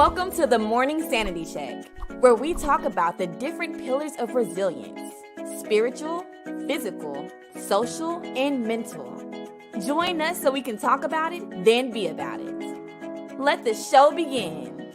Welcome to the Morning Sanity Check, where we talk about the different pillars of resilience: spiritual, physical, social, and mental. Join us so we can talk about it, then be about it. Let the show begin.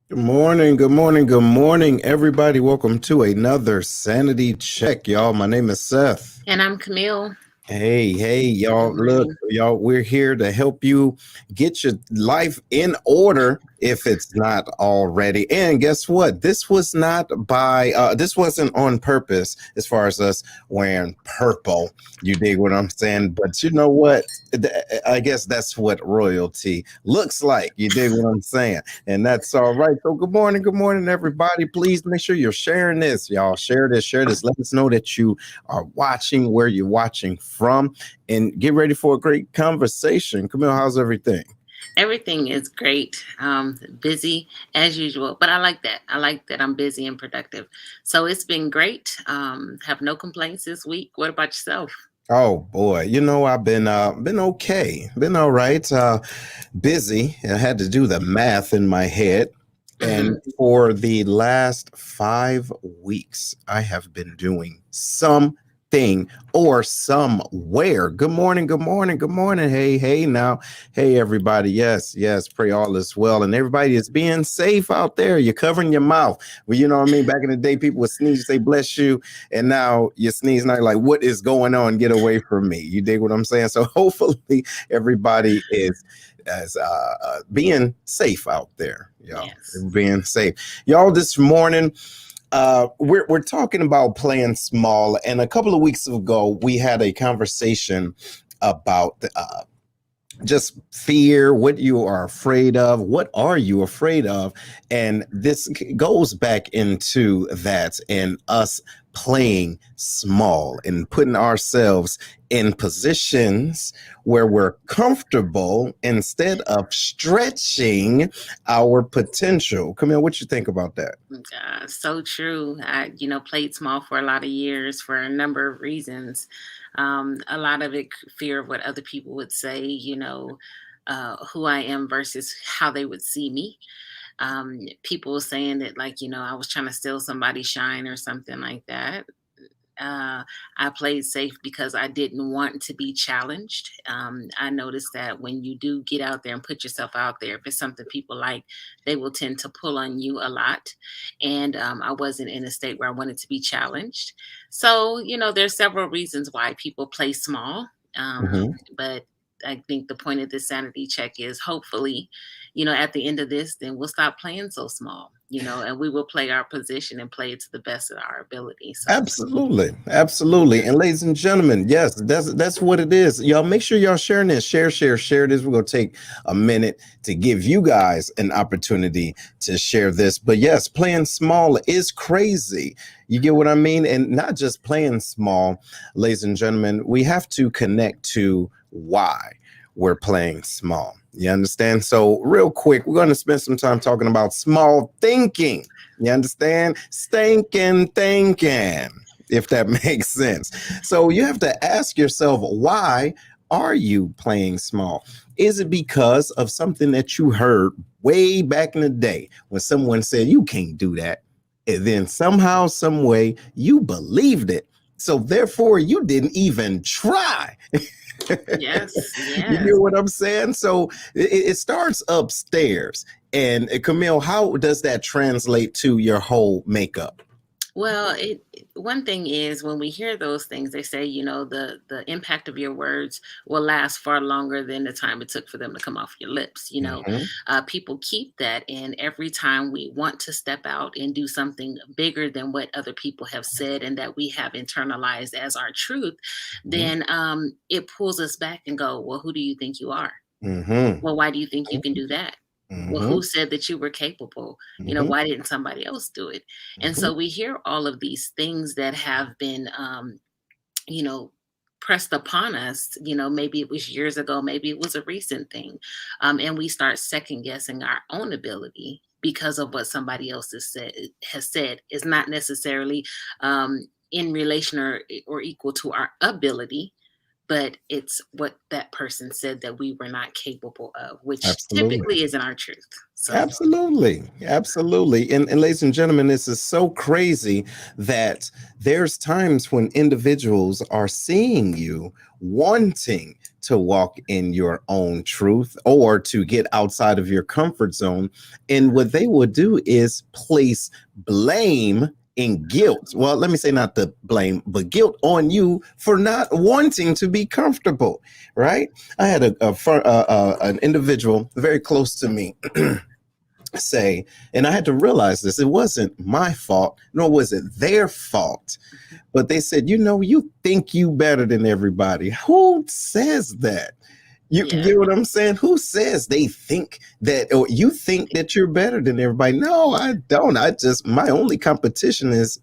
Good morning, everybody. Welcome to another Sanity Check, y'all. My name is Seth. And I'm Camille. Hey, y'all. Look, y'all, we're here to help you get your life in order if it's not already. And guess what? This wasn't on purpose as far as us wearing purple. You dig what I'm saying? But you know what? I guess that's what royalty looks like. You dig what I'm saying? And that's all right. So good morning, everybody. Please make sure you're sharing this, y'all. Share this. Let us know that you are watching, where you're watching from, and get ready for a great conversation. Camille, how's everything? Everything is great. Busy as usual, but I like that. I like that I'm busy and productive. So it's been great. Have no complaints this week. What about yourself? Oh boy, I've been okay, been all right. Busy. I had to do the math in my head, and for the last 5 weeks, I have been doing something or somewhere. Good morning. Hey now. Hey everybody. Yes. Pray all is well. And everybody is being safe out there. You're covering your mouth. Well, you know what I mean? Back in the day, people would sneeze, say bless you. And now you sneeze and you're like, what is going on? Get away from me. You dig what I'm saying? So hopefully everybody is being safe out there. Y'all. Yes. Being safe. Y'all, this morning, we're talking about playing small, and a couple of weeks ago we had a conversation about just fear, what you are afraid of, what are you afraid of, and this goes back into that and us playing small and putting ourselves in positions where we're comfortable instead of stretching our potential. Camille, what you think about that? So true. I, played small for a lot of years for a number of reasons. A lot of it, fear of what other people would say, who I am versus how they would see me. People saying that, I was trying to steal somebody's shine or something like that. I played safe because I didn't want to be challenged. I noticed that when you do get out there and put yourself out there, if it's something people like, they will tend to pull on you a lot. And I wasn't in a state where I wanted to be challenged. So, there's several reasons why people play small. But I think the point of this sanity check is hopefully, at the end of this, then we'll stop playing so small, and we will play our position and play it to the best of our ability. So. Absolutely. And ladies and gentlemen, yes, that's what it is. Y'all make sure y'all sharing this. Share this. We're going to take a minute to give you guys an opportunity to share this. But yes, playing small is crazy. You get what I mean? And not just playing small, ladies and gentlemen, we have to connect to why we're playing small. You understand? So real quick, we're going to spend some time talking about small thinking. You understand? Stinking thinking, if that makes sense. So you have to ask yourself, why are you playing small? Is it because of something that you heard way back in the day when someone said you can't do that? And then somehow, some way, you believed it. So therefore, you didn't even try. Yes. You know what I'm saying? So it starts upstairs. And Camille, how does that translate to your whole makeup? Well, one thing is when we hear those things, they say, the impact of your words will last far longer than the time it took for them to come off your lips. People keep that, and every time we want to step out and do something bigger than what other people have said and that we have internalized as our truth, then it pulls us back and go, well, who do you think you are? Well, why do you think you can do that? Well, who said that you were capable? Why didn't somebody else do it? And so we hear all of these things that have been, pressed upon us. Maybe it was years ago, maybe it was a recent thing. And we start second guessing our own ability because of what somebody else has said is not necessarily in relation or equal to our ability. but it's what that person said that we were not capable of, which Absolutely. typically isn't our truth. So, Absolutely. Absolutely. And ladies and gentlemen, this is so crazy that there's times when individuals are seeing you wanting to walk in your own truth or to get outside of your comfort zone. And what they will do is place blame and guilt. Well, let me say not the blame, but guilt on you for not wanting to be comfortable. Right. I had an individual very close to me say, and I had to realize this, it wasn't my fault, nor was it their fault. But they said, you think you better than everybody. Who says that? You yeah. get what I'm saying? Who says they think that, or you think that you're better than everybody? No, I don't. My only competition is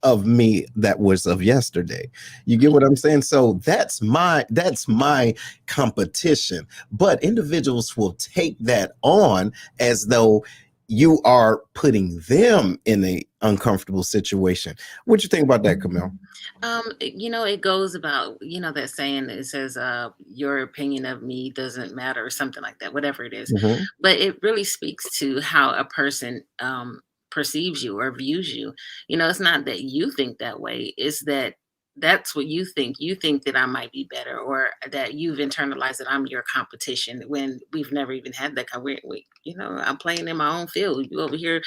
of me that was of yesterday. You get what I'm saying? So that's my competition. But individuals will take that on as though you are putting them in a uncomfortable situation. What you think about that, Camille? It goes about, that saying that it says, your opinion of me doesn't matter or something like that, whatever it is. Mhm. But it really speaks to how a person perceives you or views you. It's not that you think that way, it's that that's what you think. You think that I might be better, or that you've internalized that I'm your competition when we've never even had that. I'm playing in my own field. You over here,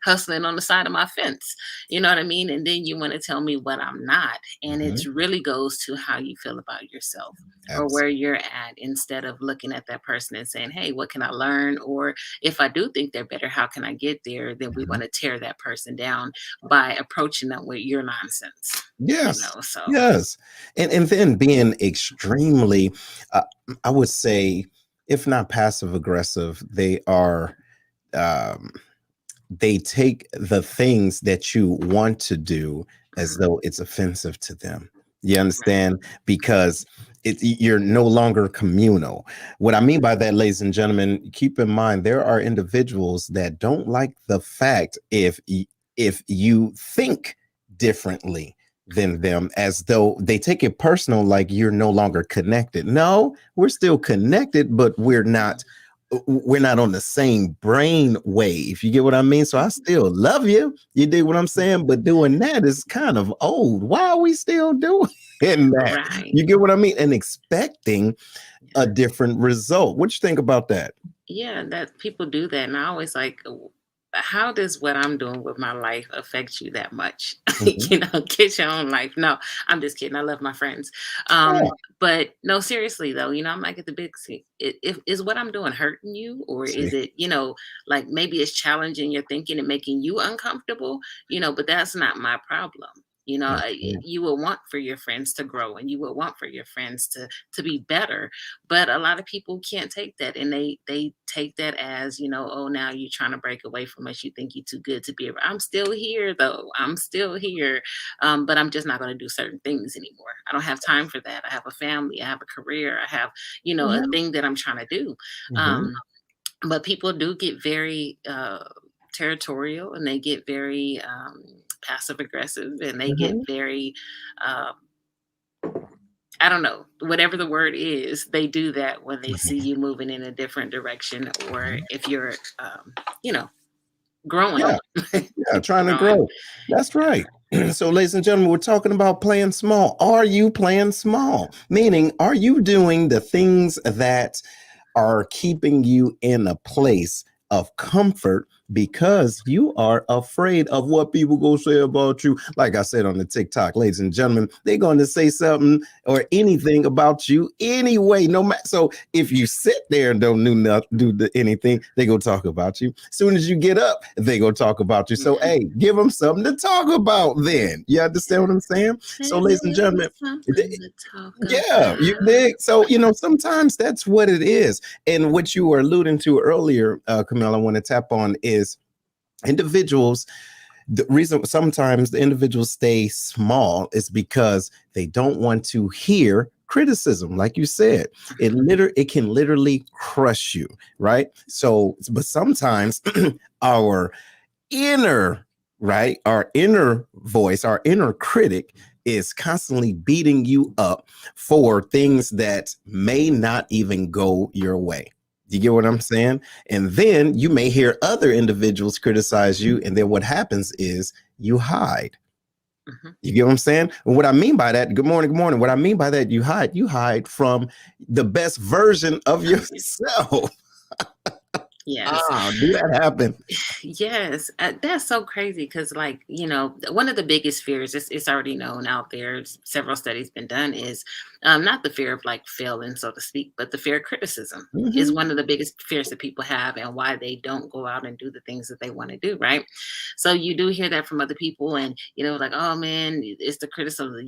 hustling on the side of my fence. You know what I mean? And then you want to tell me what I'm not. And it Mhm. really goes to how you feel about yourself or Abs- where you're at, instead of looking at that person and saying, hey, what can I learn? Or if I do think they're better, how can I get there? Then we mhm. want to tear that person down by approaching them with your nonsense. Yes. So Yes. And then being extremely, uh, I would say, if not passive aggressive, um, they take the things that you want to do as mhm, though it's offensive to them. You right. understand? Because you're no longer communal. What I mean by that, ladies and gentlemen, keep in mind there are individuals that don't like the fact if you think differently than them, as though they take it personal, like you're no longer connected. No, we're still connected, but we're not on the same brain wave. You get what I mean? So I still love you. You dig what I'm saying? But doing that is kind of old. Why are we still doing that? Right. You get what I mean? And expecting Yeah. a different result. What you think about that? Yeah, that people do that. And I always like, how does what I'm doing with my life affect you that much? Mhm. Get your own life. No, I'm just kidding. I love my friends. Yeah. But no, seriously though, I'm like at the big see. If is what I'm doing hurting you, or is See. it, like maybe it's challenging your thinking and making you uncomfortable, but that's not my problem. Mhm. You will want for your friends to grow, and you will want for your friends to be better, but a lot of people can't take that, and they take that as, oh, now you're trying to break away from us, you think you're too good to be around. I'm still here though, I'm still here, but I'm just not going to do certain things anymore. I don't have time for that. I have a family, I have a career, I have, a Mhm. thing that I'm trying to do. Mhm. But people do get very territorial, and they get very passive aggressive, and they get Mhm. very um, I don't know, whatever the word is, they do that when they see you moving in a different direction, or Mhm. if you're, you know, growing. Yeah. Yeah. Trying to growing. grow. That's right. So, ladies and gentlemen, we're talking about playing small. Are you playing small? Meaning, are you doing the things that are keeping you in a place of comfort because you are afraid of what people go say about you? Like I said on the TikTok, ladies and gentlemen, they're going to say something or anything about you anyway. No matter. So if you sit there and don't do anything, they go talk about you. As soon as you get up, they go talk about you. So Yeah. hey, give them something to talk about. Then you understand what I'm saying? So, There's ladies and always gentlemen, something to talk yeah, you about. dig. So, sometimes that's what it is. And what you were alluding to earlier, Camille, I want to tap on is individuals. The reason sometimes the individuals stay small is because they don't want to hear criticism. Like you said, it can literally crush you, right? So, but sometimes our inner, right, our inner voice, our inner critic is constantly beating you up for things that may not even go your way. You get what I'm saying? And then you may hear other individuals criticize you. And then what happens is you hide. Mhm. You get what I'm saying? And what I mean by that, good morning, good morning. What I mean by that, you hide from the best version of yourself. Yes. Do that happen? Yes, that's so crazy because, like, one of the biggest fears, it's already known out there, several studies been done, is not the fear of like failing, so to speak, but the fear of criticism is Hmm. one of the biggest fears that people have and why they don't go out and do the things that they want to do, right? So you do hear that from other people, and like, oh man, it's the criticism of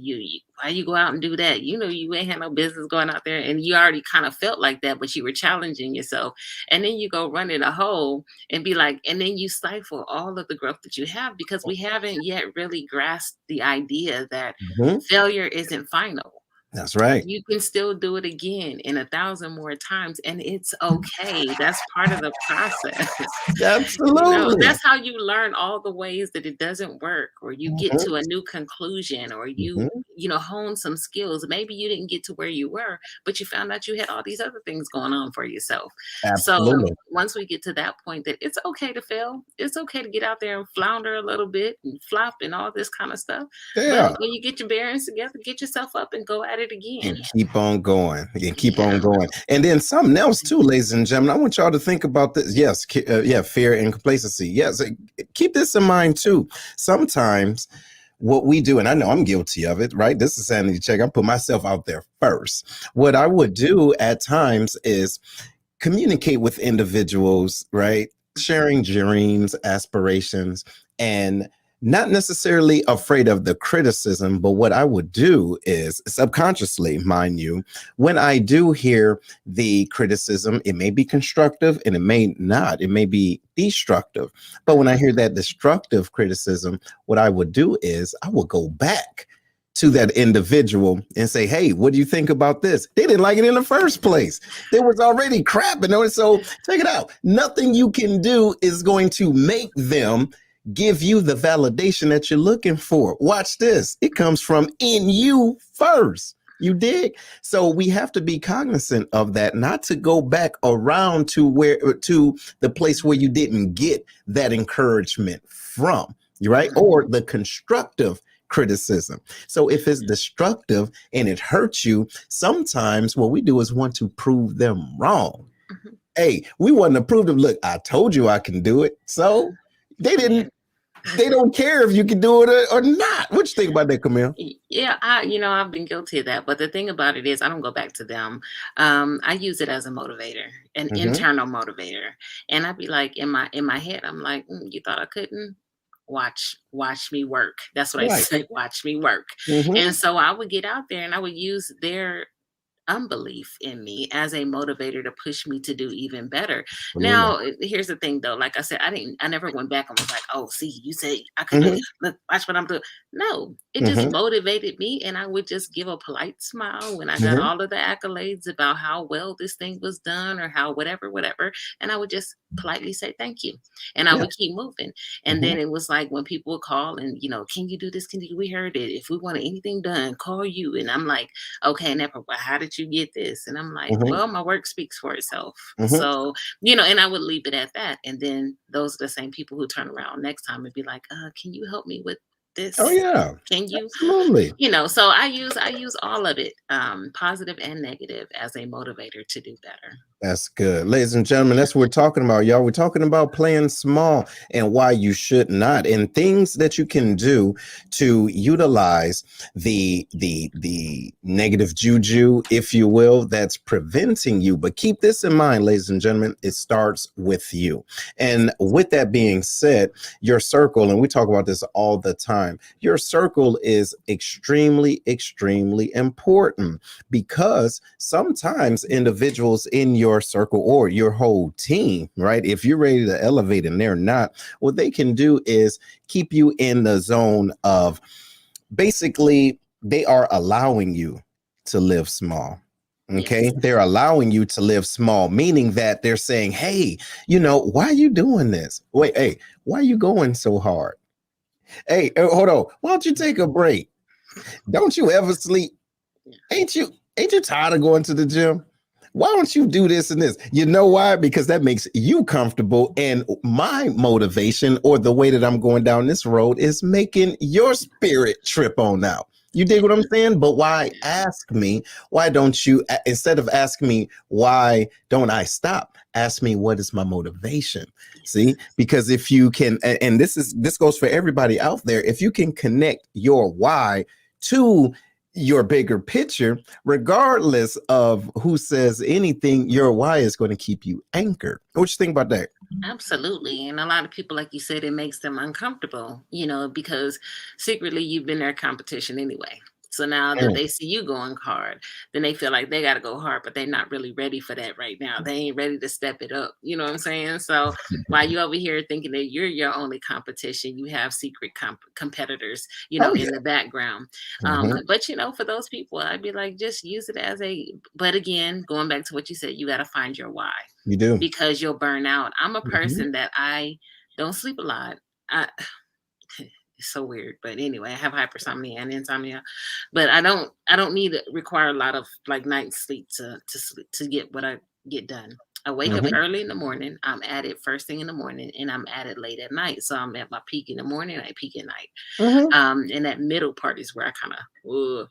why you go out and do that? You ain't had no business going out there, and you already kind of felt like that, but you were challenging yourself, and then you go run in a hole and be like, and then you stifle all of the growth that you have because we haven't yet really grasped the idea that Hmm. failure isn't final. That's right. You can still do it again in 1,000 more times, and it's okay. That's part of the process. Absolutely. That's how you learn all the ways that it doesn't work, or you get Hmm. to a new conclusion, or Hmm. hone some skills. Maybe you didn't get to where you were, but you found out you had all these other things going on for yourself. So Absolutely. once we get to that point, that it's okay to fail, it's okay to get out there and flounder a little bit and flop and all this kind of stuff. But Yeah. when you get your bearings together, get yourself up and go at it again. And keep on going and keep Yeah. on going. And then something else too, ladies and gentlemen, I want y'all to think about this. Yes. Yeah. Fear and complacency. Yes. Keep this in mind too. Sometimes what we do, and I know I'm guilty of it, right? This is Sanity Check. I put myself out there first. What I would do at times is communicate with individuals, right? Sharing dreams, aspirations, and not necessarily afraid of the criticism, but what I would do is subconsciously, mind you, when I do hear the criticism, it may be constructive and it may not, it may be destructive. But when I hear that destructive criticism, what I would do is I will go back to that individual and say, hey, what do you think about this? They didn't like it in the first place. There was already crap in it. So check it out. Nothing you can do is going to make them give you the validation that you're looking for. Watch this. It comes from in you first. You dig? So we have to be cognizant of that, not to go back around to the place where you didn't get that encouragement from, right? Or the constructive criticism. So if it's destructive and it hurts you, sometimes what we do is want to prove them wrong. Mhm. Hey, we want to prove them, look, I told you I can do it. So they Yeah. didn't, they don't care if you can do it or not. What you think about that, Camille? Yeah, I've been guilty of that. But the thing about it is, I don't go back to them. I use it as a motivator, an Mm-hmm. internal motivator, and I'd be like, in my head, I'm like, you thought I couldn't? Watch me work. That's what I Right. say. Watch me work. Mm-hmm. And so I would get out there and I would use their unbelief in me as a motivator to push me to do even better. Absolutely. Now, here's the thing though. Like I said, I never went back and was like, oh, see, you say I could do it. Mm-hmm. Look, watch what I'm doing. No, it just Mm-hmm. motivated me. And I would just give a polite smile when I got Mm-hmm. all of the accolades about how well this thing was done or how whatever. And I would just politely say thank you. And I Yeah. would keep moving. And Mm-hmm. then it was like when people would call and, can you do this? We heard it. If we want anything done, call you. And I'm like, okay, and how did you get this? And I'm like, Mm-hmm. well, my work speaks for itself. Mm-hmm. So, and I would leave it at that. And then those are the same people who turn around next time and be like, can you help me with Oh this? yeah. Can you, Absolutely. so I use all of it, positive and negative, as a motivator to do better. That's good. Ladies and gentlemen, that's what we're talking about, y'all. We're talking about playing small and why you should not, and things that you can do to utilize the negative juju, if you will, that's preventing you. But keep this in mind, ladies and gentlemen, it starts with you. And with that being said, your circle, and we talk about this all the time, your circle is extremely, extremely important, because sometimes individuals in your circle or your whole team, right? If you're ready to elevate and they're not, what they can do is keep you in the zone of, basically, they are allowing you to live small. Okay. Yes. They're allowing you to live small, meaning that they're saying, hey, why are you doing this? Wait, hey, why are you going so hard? Hey, hold on. Why don't you take a break? Don't you ever sleep? Ain't you tired of going to the gym? Why don't you do this and this? You know why? Because that makes you comfortable. And my motivation or the way that I'm going down this road is making your spirit trip on out. You dig what I'm saying? But why ask me? Why don't you, instead of asking me, why don't I stop? Ask me, what is my motivation? See, because if you can, and this goes for everybody out there, if you can connect your why to your bigger picture, regardless of who says anything, your why is going to keep you anchored. What you think about that? Absolutely. And a lot of people, like you said, it makes them uncomfortable, because secretly you've been their competition anyway. So now that Mm. they see you going hard, then they feel like they got to go hard, but they're not really ready for that right now. They ain't ready to step it up. You know what I'm saying? So while you over here thinking that you're your only competition, you have secret competitors, Oh in yeah. the background. Mhm. But for those people, I'd be like, just use it as but again, going back to what you said, you got to find your why You do. because you'll burn out. I'm a Mhm. person that I don't sleep a lot. It's so weird, but anyway, I have hypersomnia and insomnia, but I don't need to require a lot of like night sleep to sleep to get what I get done. I wake up Mhm. early in the morning. I'm at it first thing in the morning, and I'm at it late at night. So I'm at my peak in the morning. I peak at night. Mhm. And that middle part is where I kind of. Oh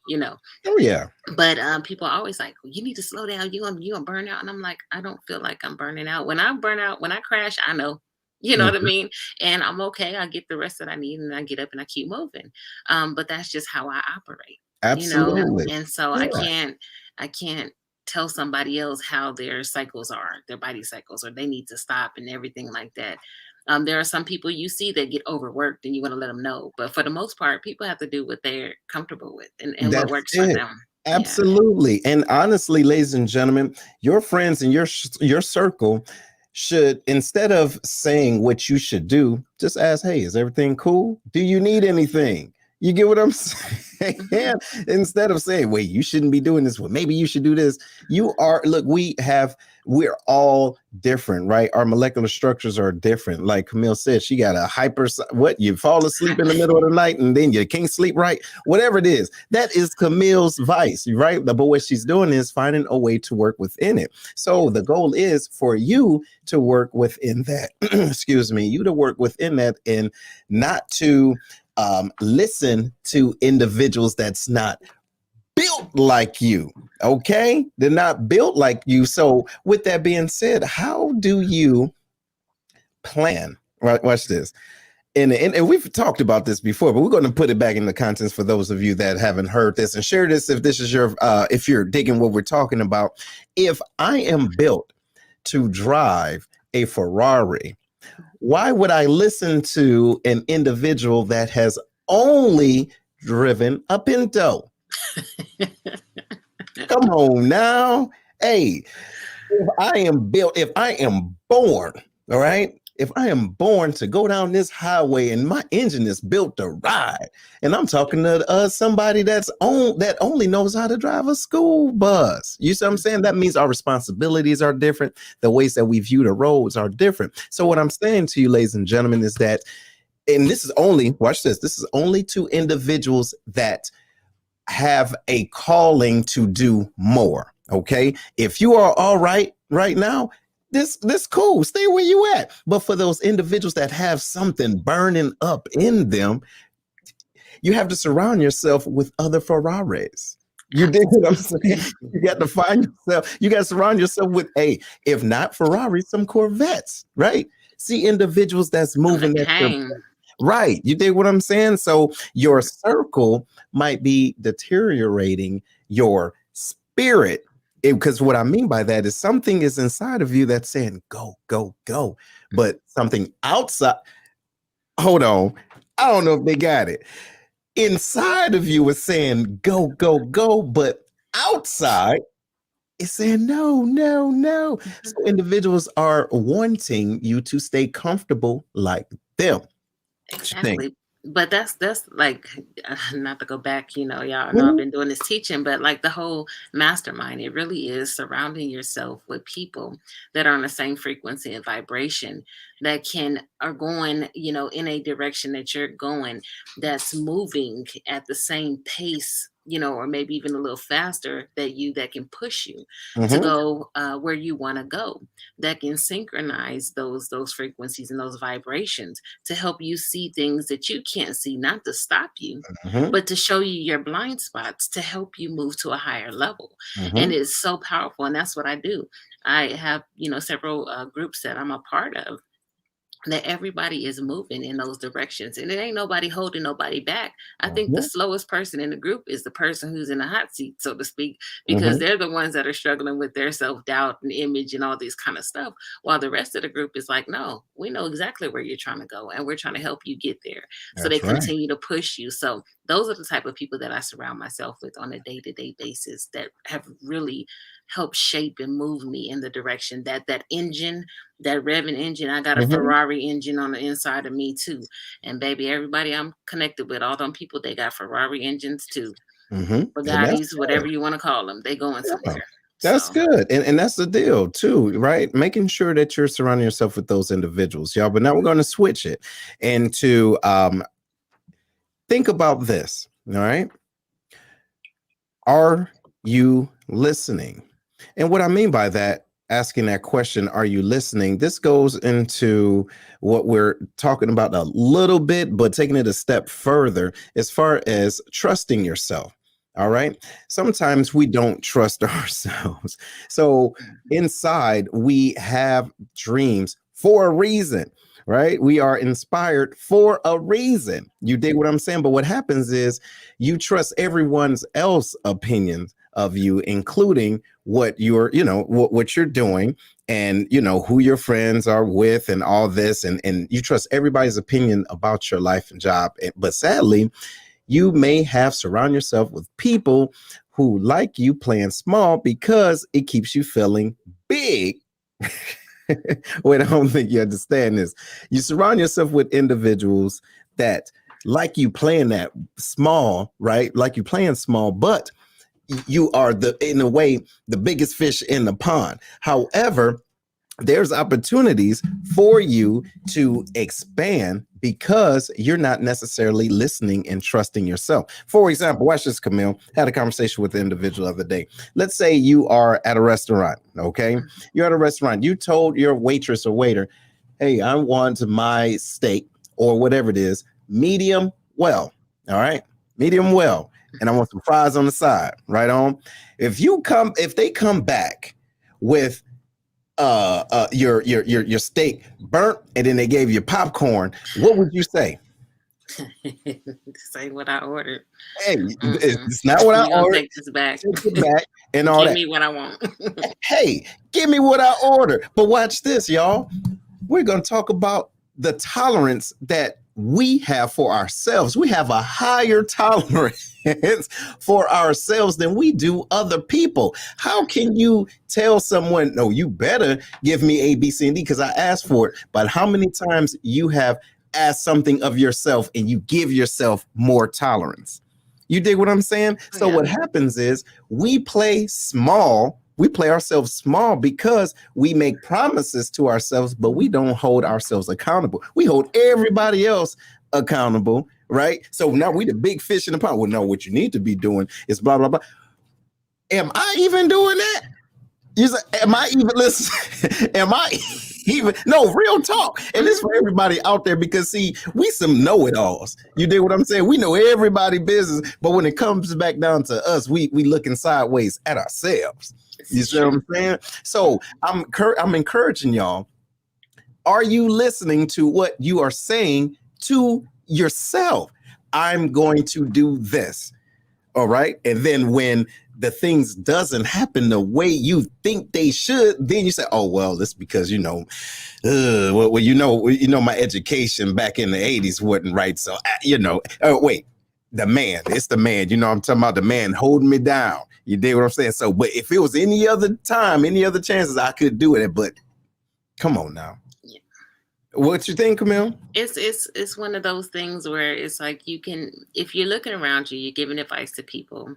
yeah. But people are always like, you need to slow down. You gonna burn out. And I'm like, I don't feel like I'm burning out. When I burn out, when I crash, I know. You know what I Mhm. mean? And I'm okay. I get the rest that I need and I get up and I keep moving. But that's just how I operate, you know? Absolutely. And so I Yeah. can't I can't tell somebody else how their cycles are, their body cycles, or they need to stop and everything like that. There are some people you see that get overworked and you want to let them know. But for the most part, people have to do what they're comfortable with and what That's works for it. them. Yeah. Absolutely. And honestly, ladies and gentlemen, your friends and your circle should, instead of saying what you should do, just ask, hey, is everything cool? Do you need anything? You get what I'm saying? Mhm. Instead of saying, wait, you shouldn't be doing this. Well, maybe you should do this. Look, we're all different, right? Our molecular structures are different. Like Camille said, she got a what? You fall asleep in the middle of the night and then you can't sleep right. Whatever it is, that is Camille's vice, right? But what she's doing is finding a way to work within it. So the goal is for you to work within that. Excuse me, you to work within that and not to listen to individuals that's not built like you. Okay, they're not built like you. So with that being said, how do you plan? Right, watch this. And we've talked about this before, but we're going to put it back in the contents for those of you that haven't heard this, and share this if this is if you're digging what we're talking about. If I am built to drive a Ferrari, why would I listen to an individual that has only driven a Pinto? Come on now. Hey, if I am born, all right, if I am born to go down this highway and my engine is built to ride, and I'm talking to somebody that only knows how to drive a school bus. You see what I'm saying? That means our responsibilities are different. The ways that we view the roads are different. So what I'm saying to you, ladies and gentlemen, is that, and this is only, watch this, this is only to individuals that have a calling to do more. Okay. If you are all right now, this cool. Stay where you at. But for those individuals that have something burning up in them, you have to surround yourself with other Ferraris. You dig what I'm saying? Absolutely. You got to find yourself, you got to surround yourself with, if not Ferraris, some Corvettes, right? See individuals that's Some moving at your McCain. right. You dig what I'm saying? So your circle might be deteriorating your spirit. Because what I mean by that is something is inside of you that's saying, go, go, go. But something outside, hold on. I don't know if they got it. Inside of you is saying, go, go, go. But outside, it's saying no, no, no. Mhm. So individuals are wanting you to stay comfortable like them. What you think? Exactly. But that's like not to go back, y'all know I've Mhm. been doing this teaching, but like the whole mastermind, it really is surrounding yourself with people that are on the same frequency and vibration that are going, in a direction that you're going, that's moving at the same pace, or maybe even a little faster that can push you to Hmm. go where you want to go, that can synchronize those frequencies and those vibrations to help you see things that you can't see, not to stop you, Hmm. but to show you your blind spots to help you move to a higher level. And Hmm. it's so powerful. And that's what I do. I have, several groups that I'm a part of, that everybody is moving in those directions, and it ain't nobody holding nobody back. I think the Hmm. slowest person in the group is the person who's in the hot seat, so to speak, because Hmm. they're the ones that are struggling with their self-doubt and image and all this kind of stuff, while the rest of the group is like, no, we know exactly where you're trying to go, and we're trying to help you get there. So they That's right. continue to push you. So those are the type of people that I surround myself with on a day-to-day basis, that have really helped shape and move me in the direction that engine, that revving engine. I got a Hmm. Ferrari engine on the inside of me too. And baby, everybody I'm connected with, all them people, they got Ferrari engines too. Hmm. And that's Bugattis, whatever you want to call them, they going good. somewhere. That's So good. And that's the deal too, right? Making sure that you're surrounding yourself with those individuals, y'all. But now we're going to switch it into think about this. All right. Are you listening? And what I mean by that, asking that question, are you listening? This goes into what we're talking about a little bit, but taking it a step further as far as trusting yourself. All right. Sometimes we don't trust ourselves. So inside, we have dreams for a reason, right? We are inspired for a reason. You dig what I'm saying? But what happens is you trust everyone's else opinions of you, including what you're, what you're doing, and who your friends are with and all this, and you trust everybody's opinion about your life and job. But sadly, you may have surround yourself with people who like you playing small because it keeps you feeling big. Wait, I don't think you understand this. You surround yourself with individuals that like you playing that small, right? Like you playing small, but you are in a way, the biggest fish in the pond. However, there's opportunities for you to expand because you're not necessarily listening and trusting yourself. For example, watch this, Camille. Had a conversation with an individual the other day. Let's say you are at a restaurant, okay? You're at a restaurant. You told your waitress or waiter, hey, I want my steak or whatever it is, medium well, all right? Medium well. And I want some fries on the side, right on. If they come back with your steak burnt and then they gave you popcorn, what would you say? say what I ordered. Hey, Mm-mm. it's not what I You're gonna ordered. take this back. Take it back and all Give that. me what I want. Hey, give me what I ordered. But watch this, y'all. We're going to talk about the tolerance that we have for ourselves. We have a higher tolerance for ourselves than we do other people. How can you tell someone, no, you better give me A, B, C, and D because I asked for it? But how many times you have asked something of yourself and you give yourself more tolerance? You dig what I'm saying? So Yeah. what happens is we play small. We play ourselves small because we make promises to ourselves, but we don't hold ourselves accountable. We hold everybody else accountable, right? So now we the big fish in the pond. Well, no, what you need to be doing is blah, blah, blah. Am I even doing that? You say, am I even listening? Am I even? No, real talk. And this for everybody out there because see, we some know-it-alls. You dig what I'm saying? We know everybody business, but when it comes back down to us, we looking sideways at ourselves. You It's see what true. I'm saying? So I'm encouraging y'all. Are you listening to what you are saying to yourself? I'm going to do this. All right. And then when the things doesn't happen the way you think they should, then you say, oh, well, it's because, my education back in the 80s wasn't right. So, oh, wait, it's the man, I'm talking about the man holding me down. You dig what I'm saying? So, but if it was any other time, any other chances, I could do it. But come on now. Yeah. What you think, Camille? It's one of those things where it's like, you can, if you're looking around you, you're giving advice to people,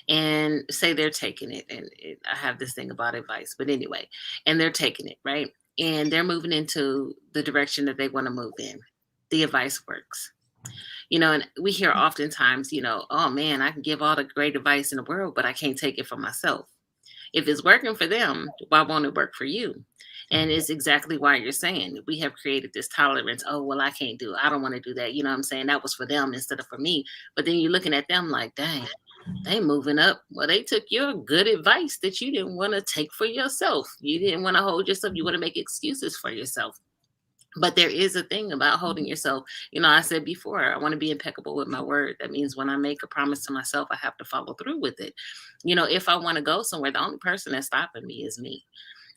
and say they're taking it, and I have this thing about advice, but anyway, and they're taking it, right? and they're moving into the direction that they want to move in. The advice works. And we hear oftentimes, oh man, I can give all the great advice in the world, but I can't take it for myself. If it's working for them, why won't it work for you? And it's exactly why you're saying we have created this tolerance. Oh, well, I can't do it. I don't want to do that. You know what I'm saying? That was for them instead of for me. But then you're looking at them like, dang, they moving up. Well, they took your good advice that you didn't want to take for yourself. You didn't want to hold yourself. You want to make excuses for yourself. But there is a thing about holding yourself. I said before, I want to be impeccable with my word. That means when I make a promise to myself, I have to follow through with it. If I want to go somewhere, the only person that's stopping me is me.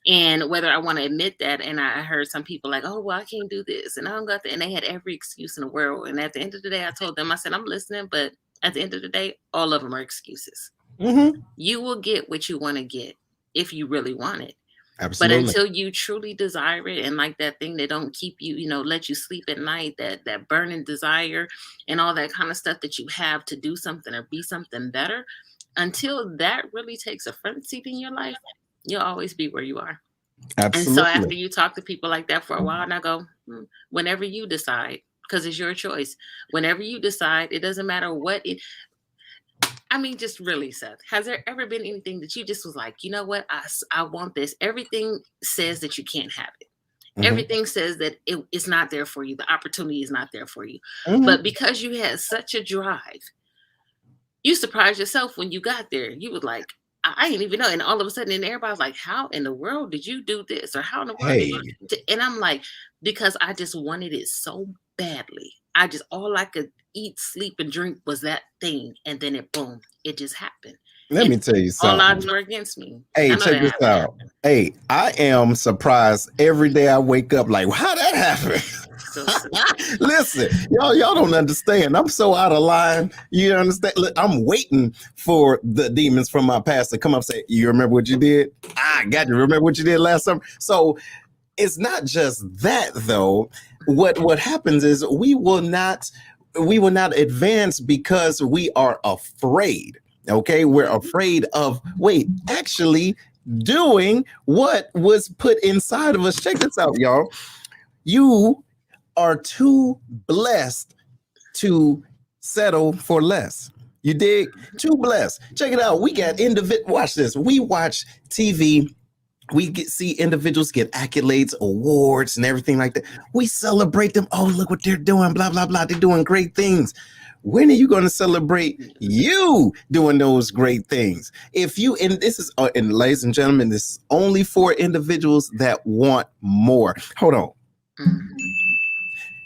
And whether I want to admit that, and I heard some people like, oh, well, I can't do this, and I don't got that. And they had every excuse in the world. And at the end of the day, I told them, I said, I'm listening, but at the end of the day, all of them are excuses. You will get what you want to get if you really want it. Absolutely. But until you truly desire it, and like that thing that don't keep you, let you sleep at night, that burning desire and all that kind of stuff that you have to do something or be something better, until that really takes a front seat in your life, you'll always be where you are. Absolutely. And so after you talk to people like that for a while, and I go, whenever you decide, because it's your choice, whenever you decide, it doesn't matter what it, I mean, just really, Seth, has there ever been anything that you just was like, you know what, I want this? Everything says that you can't have it. Everything says that it's not there for you. The opportunity is not there for you. But because you had such a drive, you surprised yourself when you got there. You was like, I didn't even know. And all of a sudden, and everybody's like, how in the world did you do this? Or how in the world did you do? And I'm like, because I just wanted it so badly. All I could eat, sleep, and drink was that thing. And then boom, it just happened. Let me tell you something. All odds were against me. Hey, check this out. Hey, I am surprised every day I wake up like, how that happened? Listen, y'all don't understand. I'm so out of line. You understand? Look, I'm waiting for the demons from my past to come up and say, you remember what you did? I got you. Remember what you did last summer? So it's not just that, though. What happens is we will not advance because we are afraid. Okay, we're afraid of actually doing what was put inside of us. Check this out, y'all. You are too blessed to settle for less. You dig? Too blessed. Check it out. We got watch this. We watch TV. We see individuals get accolades, awards, and everything like that. We celebrate them. Oh, look what they're doing. Blah, blah, blah. They're doing great things. When are you going to celebrate you doing those great things? If you, and this is, and ladies and gentlemen, this is only for individuals that want more. Hold on.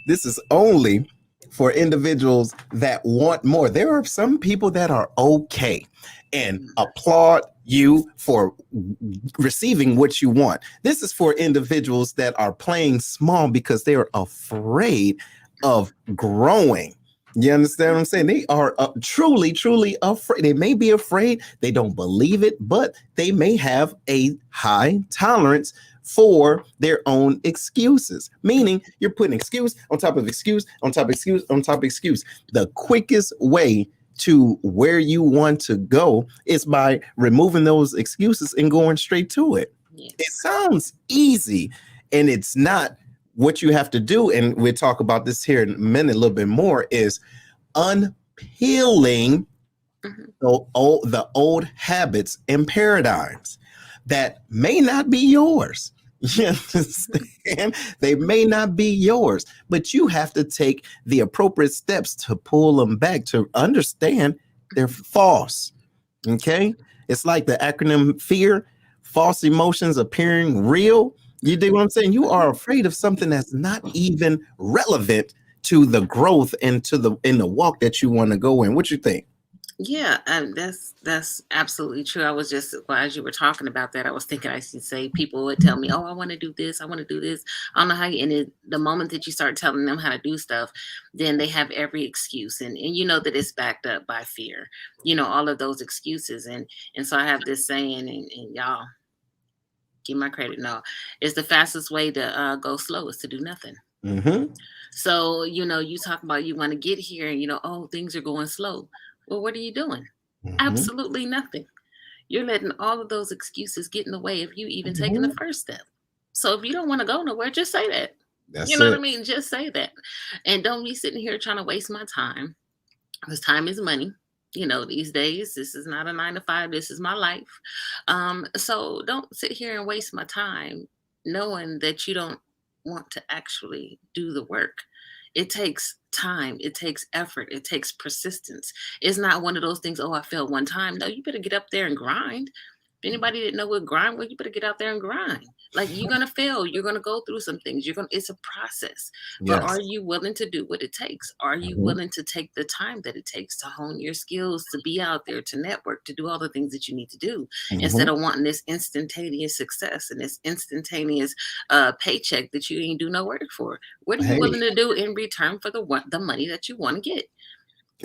This is only for individuals that want more. There are some people that are okay and applaud you for receiving what you want. This is for individuals that are playing small because they are afraid of growing. You understand what I'm saying? They are truly, truly afraid. They may be afraid. They don't believe it, but they may have a high tolerance for their own excuses, meaning you're putting excuse on top of excuse on top of excuse on top of excuse. The quickest way to where you want to go is by removing those excuses and going straight to it. Yes. It sounds easy, and it's not. What you have to do, and we'll talk about this here in a minute a little bit more, is unpeeling the old habits and paradigms that may not be yours. You understand? They may not be yours, but you have to take the appropriate steps to pull them back, to understand they're false. Okay? It's like the acronym FEAR, false emotions appearing real. You dig what I'm saying? You are afraid of something that's not even relevant to the growth and in the walk that you want to go in. What you think? Yeah, that's absolutely true. I was just, well, as you were talking about that, I was thinking I should say people would tell me, oh, I want to do this. I want to do this. I don't know how you, and the moment that you start telling them how to do stuff, then they have every excuse. And you know that it's backed up by fear, all of those excuses. And so I have this saying, and y'all, give my credit. No, it's the fastest way to go slow is to do nothing. So, you talk about you want to get here and, oh, things are going slow. Well, what are you doing? Absolutely nothing. You're letting all of those excuses get in the way of you even taking the first step. So if you don't want to go nowhere, just say that. You That's know what it. I mean? Just say that. And don't be sitting here trying to waste my time, because time is money. These days, this is not a 9 to 5. This is my life. So don't sit here and waste my time knowing that you don't want to actually do the work. It takes time, it takes effort, it takes persistence. It's not one of those things, oh, I failed one time. No, you better get up there and grind. If anybody didn't know what grind was, you better get out there and grind. Like, you're gonna fail, you're gonna go through some things. It's a process. But Yes. are you willing to do what it takes? Are you Mhm. willing to take the time that it takes to hone your skills, to be out there, to network, to do all the things that you need to do, instead Mhm. of wanting this instantaneous success and this instantaneous paycheck that you ain't do no work for? What are you Hey, willing to do in return for the money that you want to get?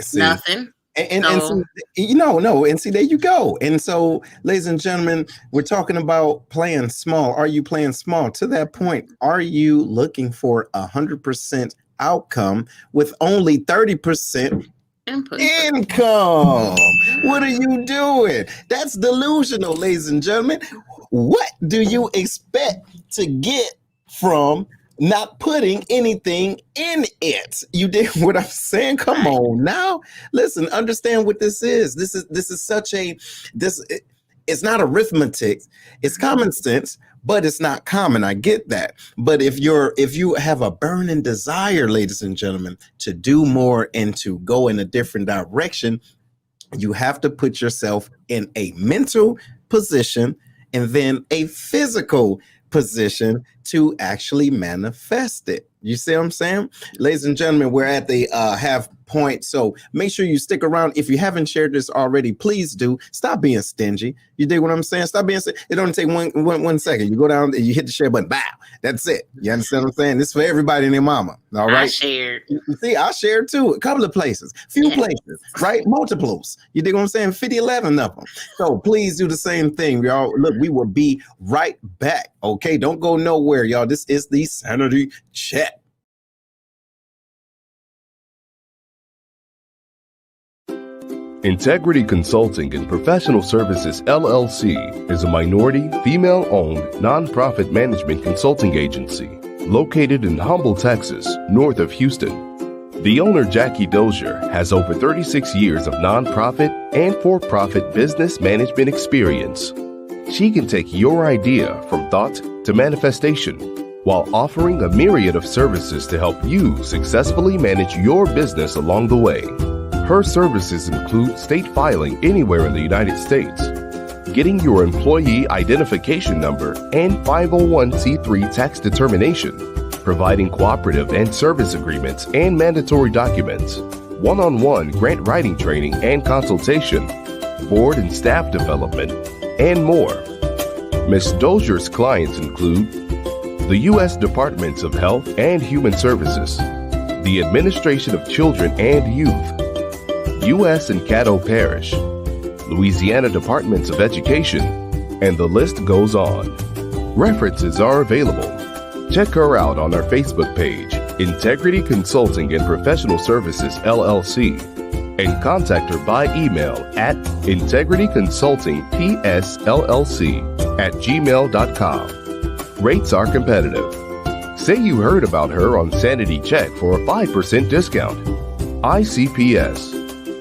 see. Nothing. And So see, no, and see, there you go. And so, ladies and gentlemen, we're talking about playing small. Are you playing small? To that point, are you looking for 100% outcome with only 30% input. income? What are Yeah. you doing? That's delusional, ladies and gentlemen. What do you expect to get from not putting anything in it? You did what I'm saying? Come Right. on now. Listen, understand what this is. This is such a it's not arithmetic, it's common sense, but it's not common. I get that. But if you have a burning desire, ladies and gentlemen, to do more and to go in a different direction, you have to put yourself in a mental position and then a physical position to actually manifest it. You see what I'm saying? Ladies and gentlemen, we're at the half point. So make sure you stick around. If you haven't shared this already, please do. Stop being stingy. You dig what I'm saying? Stop being stingy. It only take one second. You go down and you hit the share button. Bow. That's it. You understand what I'm saying? This is for everybody and their mama. All I right. shared. You see, I shared too. A couple of places, few Yeah. places, right? Multiples. You dig what I'm saying? 50, 11 of them. So please do the same thing, y'all. Look, we will be right back. Okay, don't go nowhere, y'all. This is the Sanity Check. Integrity Consulting and Professional Services LLC is a minority, female-owned, nonprofit management consulting agency located in Humble, Texas, north of Houston. The owner, Jackie Dozier, has over 36 years of nonprofit and for-profit business management experience. She can take your idea from thought to manifestation while offering a myriad of services to help you successfully manage your business along the way. Her services include state filing anywhere in the United States, getting your employee identification number and 501c3 tax determination, providing cooperative and service agreements and mandatory documents, one-on-one grant writing training and consultation, board and staff development, and more. Ms. Dozier's clients include the U.S. Departments of Health and Human Services, the Administration of Children and Youth, U.S. and Caddo Parish, Louisiana Departments of Education, and the list goes on. References are available. Check her out on our Facebook page, Integrity Consulting and Professional Services LLC, and contact her by email at integrityconsultingpsllc@gmail.com. Rates are competitive. Say you heard about her on Sanity Check for a 5% discount. ICPS,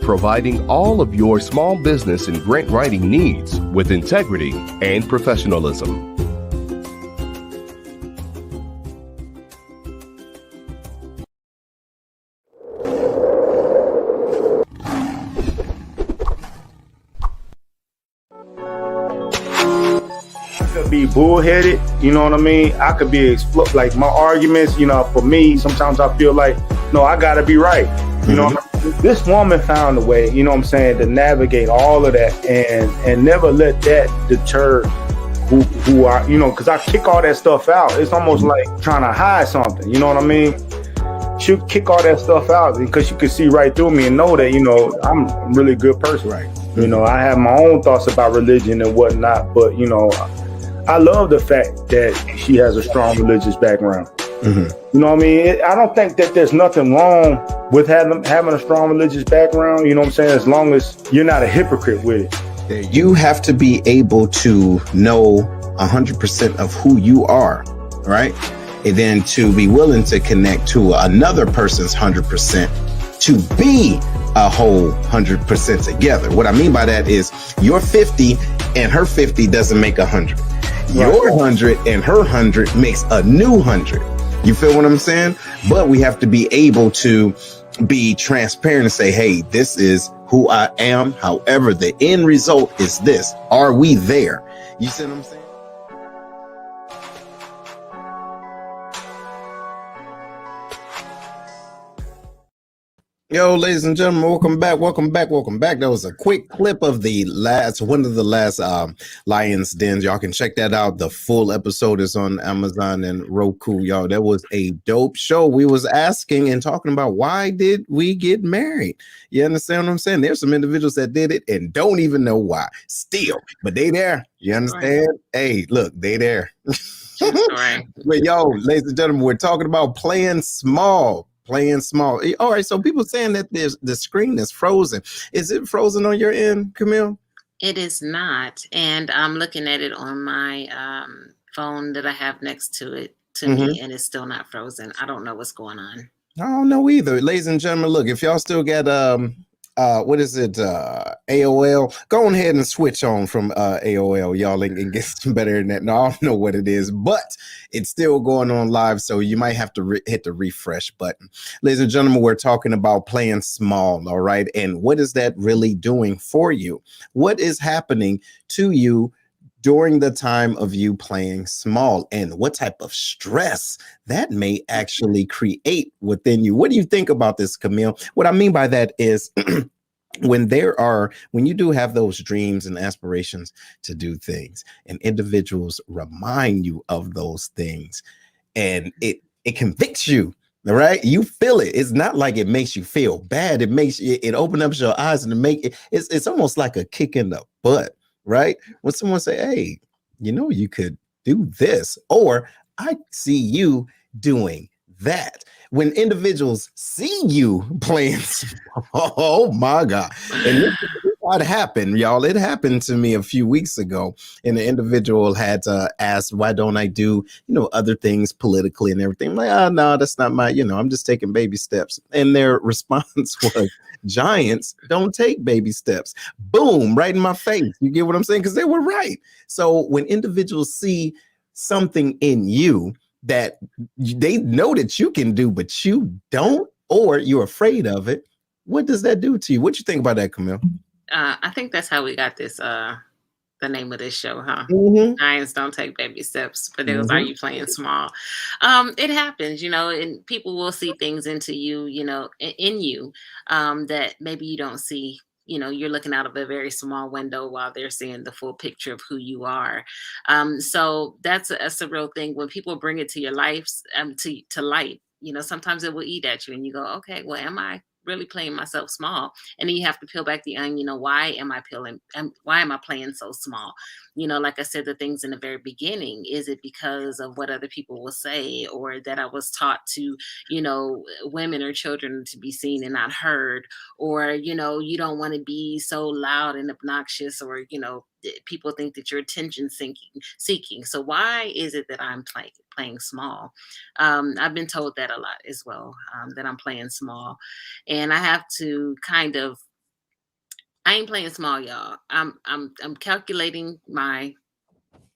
providing all of your small business and grant writing needs with integrity and professionalism. Could be bullheaded, you know what I mean? I could be like my arguments, for me, sometimes I feel like, no, I gotta be right. You know what I mean? This woman found a way, you know what I'm saying, to navigate all of that and never let that deter who I, because I kick all that stuff out. It's almost like trying to hide something, you know what I mean? She'll kick all that stuff out because she could see right through me and know that, I'm a really good person. Right. I have my own thoughts about religion and whatnot, but, I love the fact that she has a strong religious background. Mm-hmm. You know what I mean? I don't think that there's nothing wrong with having a strong religious background, you know what I'm saying, as long as you're not a hypocrite with it. You have to be able to know 100% of who you are right? And then to be willing to connect to another person's 100% to be a whole 100% together. What I mean by that is your 50 and her 50 doesn't make 100. Your 100 and her 100 makes a new 100. You feel what I'm saying? But we have to be able to be transparent and say, hey, this is who I am. However, the end result is this. Are we there? You see what I'm saying? Yo, ladies and gentlemen, welcome back. That was a quick clip of one of the last Lions Dens. Y'all can check that out. The full episode is on Amazon and Roku. Y'all, that was a dope show. We was asking and talking about, why did we get married? You understand what I'm saying? There's some individuals that did it and don't even know why still, but they there. You understand? Right. Hey, look, they there. Right. But yo, ladies and gentlemen, we're talking about playing small. All right, so people saying that the screen is frozen. Is it frozen on your end, Camille? It is not, and I'm looking at it on my phone that I have next to it me, and it's still not frozen. I don't know what's going on. I don't know either. Ladies and gentlemen, look, if y'all still got what is it, AOL, go on ahead and switch on from AOL, y'all, and get some better than that. No, I don't know what it is, but it's still going on live, so you might have to hit the refresh button. Ladies and gentlemen, we're talking about playing small, all right? And what is that really doing for you? What is happening to you during the time of you playing small, and what type of stress that may actually create within you? What do you think about this, Camille? What I mean by that is when you do have those dreams and aspirations to do things, and individuals remind you of those things, and it convicts you. All right, you feel it. It's not like it makes you feel bad. It opens up your eyes, and it's almost like a kick in the butt. Right? When someone say, hey, you could do this, or I see you doing that. When individuals see you playing, oh my God. And this happened, y'all. It happened to me a few weeks ago, and the individual had asked, why don't I do, other things politically and everything? I'm like, oh, no, that's not my, I'm just taking baby steps. And their response was, giants don't take baby steps. Boom, right in my face. You get what I'm saying? Because they were right. So when individuals see something in you that they know that you can do, but you don't, or you're afraid of it, what does that do to you? What you think about that, Camille? I think that's how we got this, the name of this show, huh? Giants don't take baby steps, but it was, are you playing small? It happens, and people will see things into you, in you, that maybe you don't see. You're looking out of a very small window while they're seeing the full picture of who you are. So that's a real thing. When people bring it to your lives, to light, sometimes it will eat at you, and you go, okay, well, am I really playing myself small? And then you have to peel back the onion. Why am I playing so small? Like I said, the things in the very beginning, is it because of what other people will say, or that I was taught to, women or children to be seen and not heard, or, you don't want to be so loud and obnoxious, or, people think that you're attention seeking. So why is it that I'm playing small? I've been told that a lot as well, that I'm playing small, and I have to I ain't playing small, y'all. I'm calculating my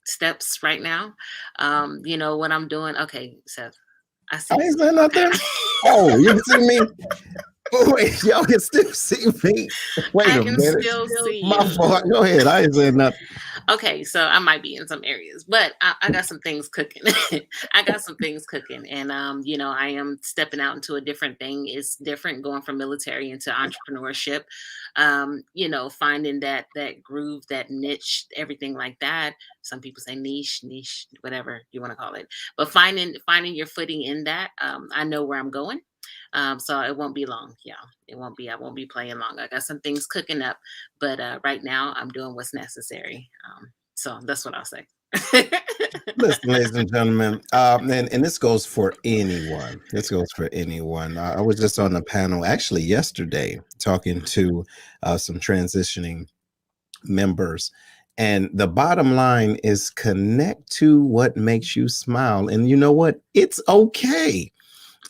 steps right now. What I'm doing. Okay, Seth, I see. I ain't saying nothing. Oh, you can see me. Wait, y'all can still see me. Wait a minute. Still see my fault. Go ahead. I ain't saying nothing. Okay, so I might be in some areas, but I got some things cooking. And I am stepping out into a different thing. It's different going from military into entrepreneurship. Finding that groove, that niche, everything like that. Some people say niche, whatever you want to call it. But finding your footing in that, I know where I'm going. So it won't be long. Yeah, I won't be playing long. I got some things cooking up, but right now I'm doing what's necessary. So that's what I'll say. Listen, ladies and gentlemen, and this goes for anyone. I was just on a panel actually yesterday talking to some transitioning members, And the bottom line is connect to what makes you smile. And you know what? It's okay.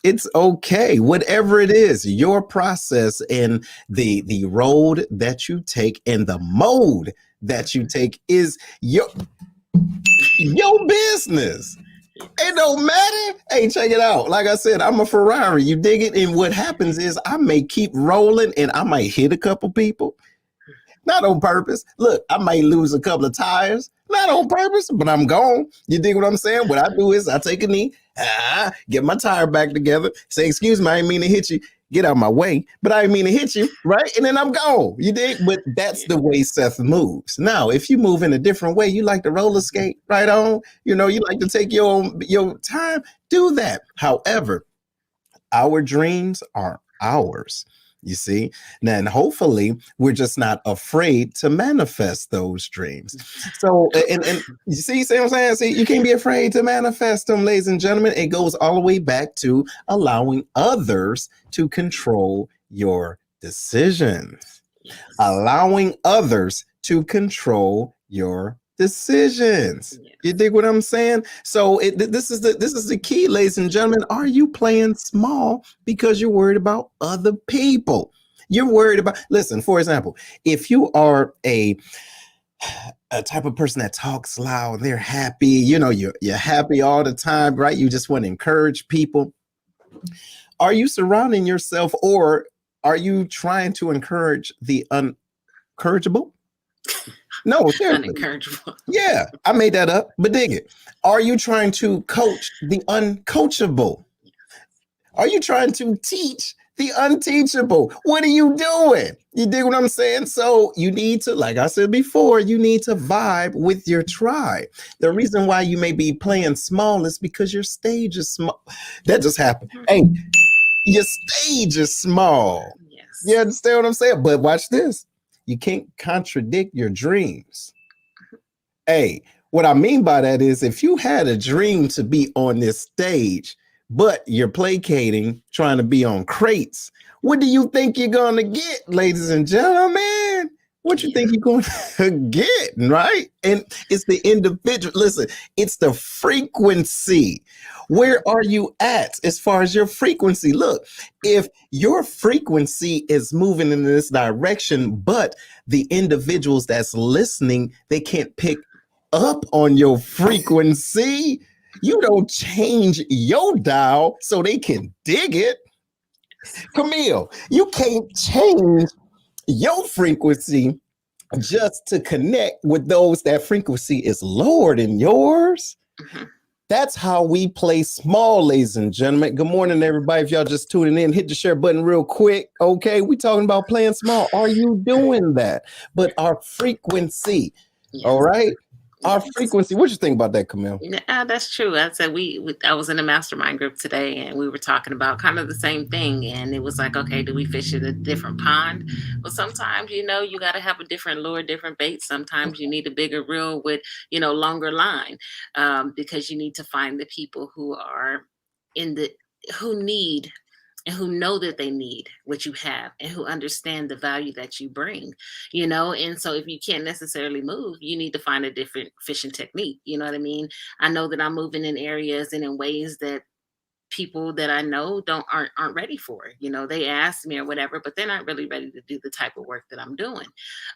It's okay. Whatever it is, your process and the road that you take and the mode that you take is your business. It don't matter. Hey, check it out. Like I said, I'm a Ferrari. You dig it? And what happens is I may keep rolling and I might hit a couple people. Not on purpose. Look, I might lose a couple of tires. Not on purpose, but I'm gone. You dig what I'm saying? What I do is I take a knee, get my tire back together, say, excuse me, I didn't mean to hit you. Get out of my way, but I didn't mean to hit you, right? And then I'm gone. You dig? But that's the way Seth moves. Now, if you move in a different way, you like to roller skate right on, you like to take your time, do that. However, our dreams are ours. You see, and hopefully we're just not afraid to manifest those dreams. So, and you see what I'm saying? See, you can't be afraid to manifest them, ladies and gentlemen. It goes all the way back to allowing others to control your decisions, allowing others to control your decisions. You dig what I'm saying? So this is the key, ladies and gentlemen. Are you playing small because you're worried about other people? You're worried about, listen, for example, if you are a type of person that talks loud, they're happy, you're happy all the time, right? You just want to encourage people. Are you surrounding yourself, or are you trying to encourage the unencourageable? No, unencourageable. Yeah, I made that up, but dig it. Are you trying to coach the uncoachable? Are you trying to teach the unteachable? What are you doing? You dig what I'm saying? So you need to, like I said before, you need to vibe with your tribe. The reason why you may be playing small is because your stage is small. That just happened. Hey, your stage is small. Yes. You understand what I'm saying? But watch this. You can't contradict your dreams. Hey, what I mean by that is if you had a dream to be on this stage, but you're placating, trying to be on crates, what do you think you're going to get, ladies and gentlemen? What you think you're going to get, right? And it's the individual. Listen, it's the frequency. Where are you at as far as your frequency? Look, if your frequency is moving in this direction, but the individuals that's listening, they can't pick up on your frequency, you don't change your dial so they can dig it. Camille, you can't change your frequency just to connect with those that frequency is lower than yours. Mm-hmm. That's how we play small, ladies and gentlemen. Good morning, everybody. If y'all just tuning in, hit the share button real quick. Okay, we talking about playing small. Are you doing that? But our frequency, all right? Our frequency. What you think about that, Camille? Yeah, that's true. I said I was in a mastermind group today, and we were talking about kind of the same thing. And it was like, okay, do we fish in a different pond? Well, sometimes you got to have a different lure, different bait. Sometimes you need a bigger reel with longer line, because you need to find the people who are who need and who know that they need what you have and who understand the value that you bring, and so if you can't necessarily move, you need to find a different fishing technique. You know what I mean? I know that I'm moving in areas and in ways that people that I know aren't ready for it. They ask me or whatever, but they're not really ready to do the type of work that I'm doing.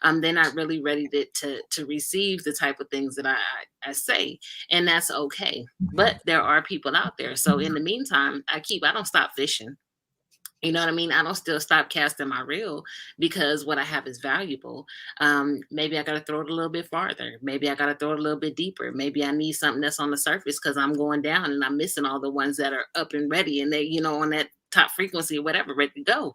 They're not really ready to receive the type of things that I say, and that's okay. But there are people out there. So in the meantime, I don't stop fishing. You know what I mean? I don't still stop casting my reel because what I have is valuable. Maybe I got to throw it a little bit farther. Maybe I got to throw it a little bit deeper. Maybe I need something that's on the surface because I'm going down and I'm missing all the ones that are up and ready and they, on that top frequency or whatever, ready to go.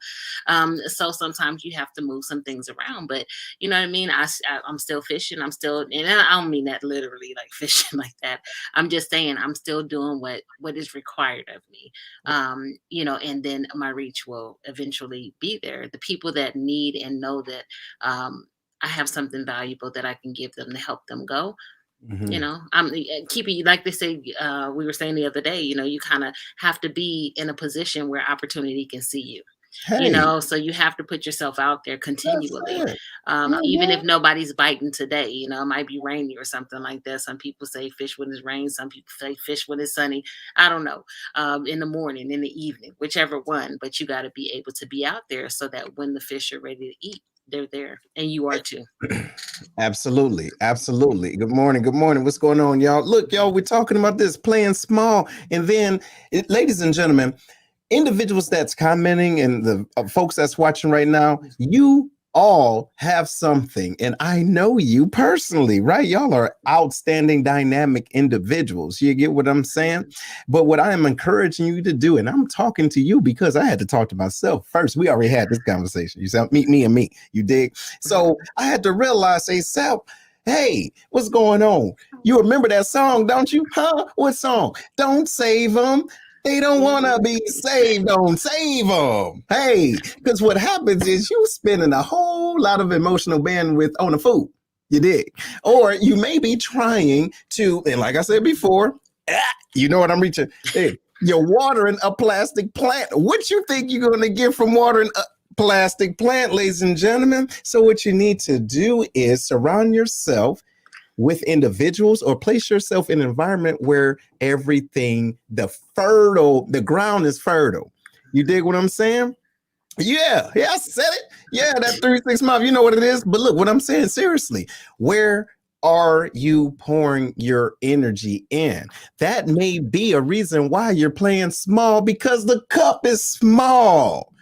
So sometimes you have to move some things around, but you know what I mean? I'm still fishing. And I don't mean that literally like fishing like that. I'm just saying I'm still doing what is required of me. And then my reach will eventually be there. The people that need and know that I have something valuable that I can give them to help them go. Mm-hmm. I'm keeping, like they say, we were saying the other day, you kind of have to be in a position where opportunity can see you. you Hey, know, so you have to put yourself out there that's continually. it. Even Mhm. if nobody's biting today, you know, it might be rainy or something like that. Some people say fish when it's rain, some people say fish when it's sunny. I don't know. In the morning, in the evening, whichever one, but you got to be able to be out there so that when the fish are ready to eat, they're there and you are too. Absolutely. Absolutely. Good morning. Good morning. What's going on, y'all? Look, y'all, we're talking about this playing small. And then, ladies and gentlemen, individuals that's commenting and the folks that's watching right now, you all have something. And I know you personally, right? Y'all are outstanding, dynamic individuals. You get what I'm saying? But what I am encouraging you to do, and I'm talking to you because I had to talk to myself first. We already had this conversation. You said, meet me and me. You dig? So I had to realize, say, self, hey, what's going on? You remember that song, don't you? Huh? What song? Don't save them. They don't want to be saved. Don't save them. Hey, because what happens is you spending a whole lot of emotional bandwidth on the food. You dig? Or you may be trying to, and like I said before, you know what I'm reaching. Hey, you're watering a plastic plant. What you think you're going to get from watering a plastic plant, ladies and gentlemen? So what you need to do is surround yourself with individuals or place yourself in an environment where everything, the ground is fertile. You dig what I'm saying? Yeah, I said it. Yeah, that 3-6 month, you know what it is. But look, what I'm saying, seriously, where are you pouring your energy in? That may be a reason why you're playing small, because the cup is small.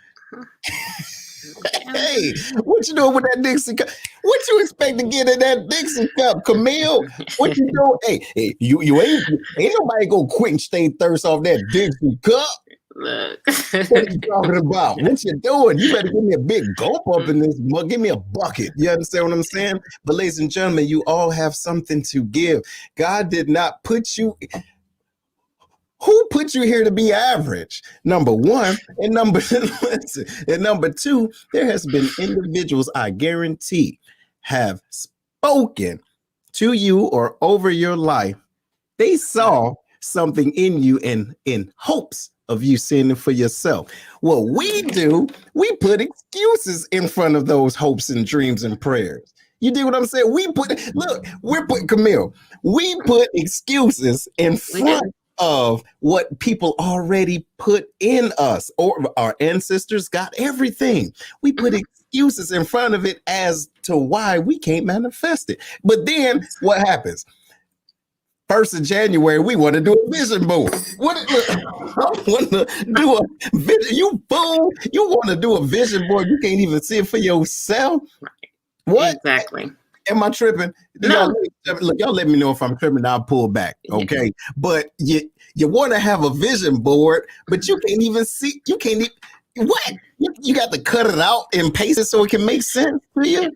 Hey, what you doing with that Dixie cup? What you expect to get in that Dixie cup, Camille? What you doing? Hey, you ain't nobody gonna quench their thirst off that Dixie cup. Look. What are you talking about? What you doing? You better give me a big gulp up in this mug. Give me a bucket. You understand what I'm saying? But ladies and gentlemen, you all have something to give. God did not put you. Who put you here to be average? Number one, and number two, there has been individuals I guarantee have spoken to you or over your life. They saw something in you and in hopes of you seeing it for yourself. What we do, we put excuses in front of those hopes and dreams and prayers. You do what I'm saying? We're putting Camille. We put excuses in front of what people already put in us, or our ancestors got everything. We put excuses in front of it as to why we can't manifest it. But then what happens? 1st of January, we want to do a vision board. What? I want to do a vision. You fool! You want to do a vision board? You can't even see it for yourself. What? Exactly. Am I tripping? No. Y'all let me know if I'm tripping. I'll pull back. Okay. But you want to have a vision board, but you can't even see. You can't even. What? You got to cut it out and paste it so it can make sense for you.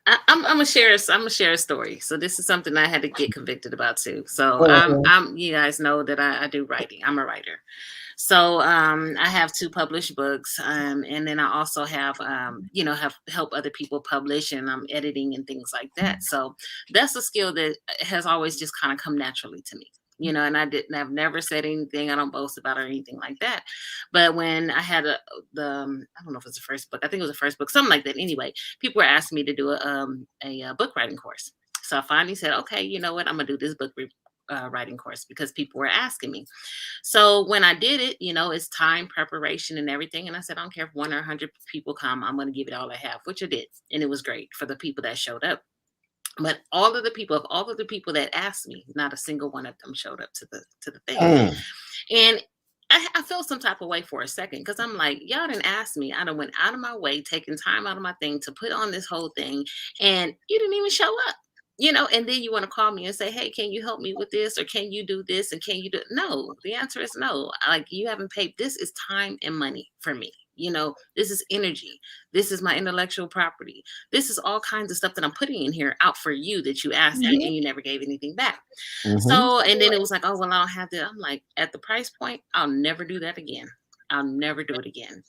I'm gonna share a story. So this is something I had to get convicted about too. So I'm you guys know that I do writing. I'm a writer. So I have 2 published books, and then I also have have help other people publish, and I'm editing and things like that. So that's a skill that has always just kind of come naturally to me. And I've never said anything. I don't boast about it or anything like that. But when I had I don't know if it was the first book. I think it was the first book, something like that. Anyway, people were asking me to do a book writing course. So I finally said, okay, you know what? I'm gonna do this book writing course because people were asking me. So when I did it, it's time, preparation, and everything. And I said, I don't care if 1 or 100 people come, I'm going to give it all I have, which I did. And it was great for the people that showed up. But all of the people that asked me, not a single one of them showed up to the thing. And I felt some type of way for a second, because I'm like, y'all didn't ask me. I done went out of my way, taking time out of my thing to put on this whole thing, and you didn't even show up. And then you want to call me and say, hey, can you help me with this? Or can you do this? And can you do? No, the answer is no. Like, you haven't paid. This is time and money for me. This is energy. This is my intellectual property. This is all kinds of stuff that I'm putting in here out for you that you asked me and you never gave anything back. So, and then it was like, oh, well, I don't have that. I'm like, at the price point, I'll never do that again. I'll never do it again.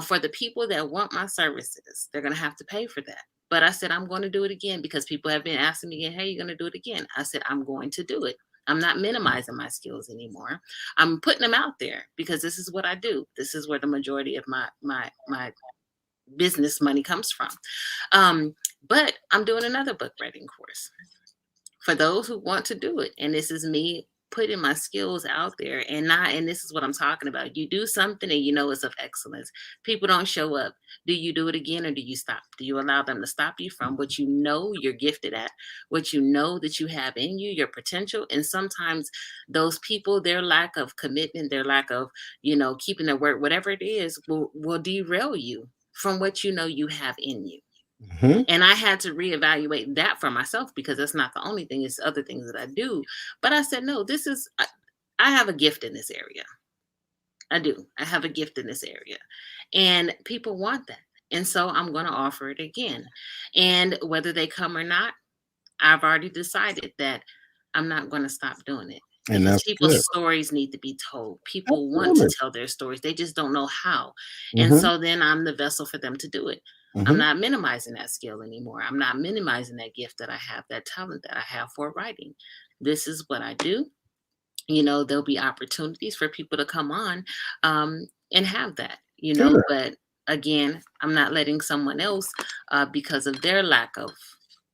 For the people that want my services, they're going to have to pay for that. But I said, I'm going to do it again, because people have been asking me again, hey, you're going to do it again? I said, I'm going to do it. I'm not minimizing my skills anymore. I'm putting them out there because this is what I do. This is where the majority of my business money comes from. But I'm doing another book writing course for those who want to do it. And this is me putting my skills out there, and this is what I'm talking about. You do something and you know it's of excellence. People don't show up. Do you do it again, or do you stop? Do you allow them to stop you from what you know you're gifted at, what you know that you have in you, your potential? And sometimes those people, their lack of commitment, their lack of, keeping their word, whatever it is, will derail you from what you know you have in you. Mhm. And I had to reevaluate that for myself, because that's not the only thing. It's other things that I do. But I said, no, I have a gift in this area. I do. I have a gift in this area. And people want that. And so I'm going to offer it again. And whether they come or not, I've already decided that I'm not going to stop doing it. And Because that's people's good. stories need to be told. People want Absolutely. to tell their stories. They just don't know how. And Mhm. so then I'm the vessel for them to do it. I'm Mhm. not minimizing that skill anymore. I'm not minimizing that gift that I have, that talent that I have for writing. This is what I do. There'll be opportunities for people to come on and have that, Sure. but again, I'm not letting someone else, because of their lack of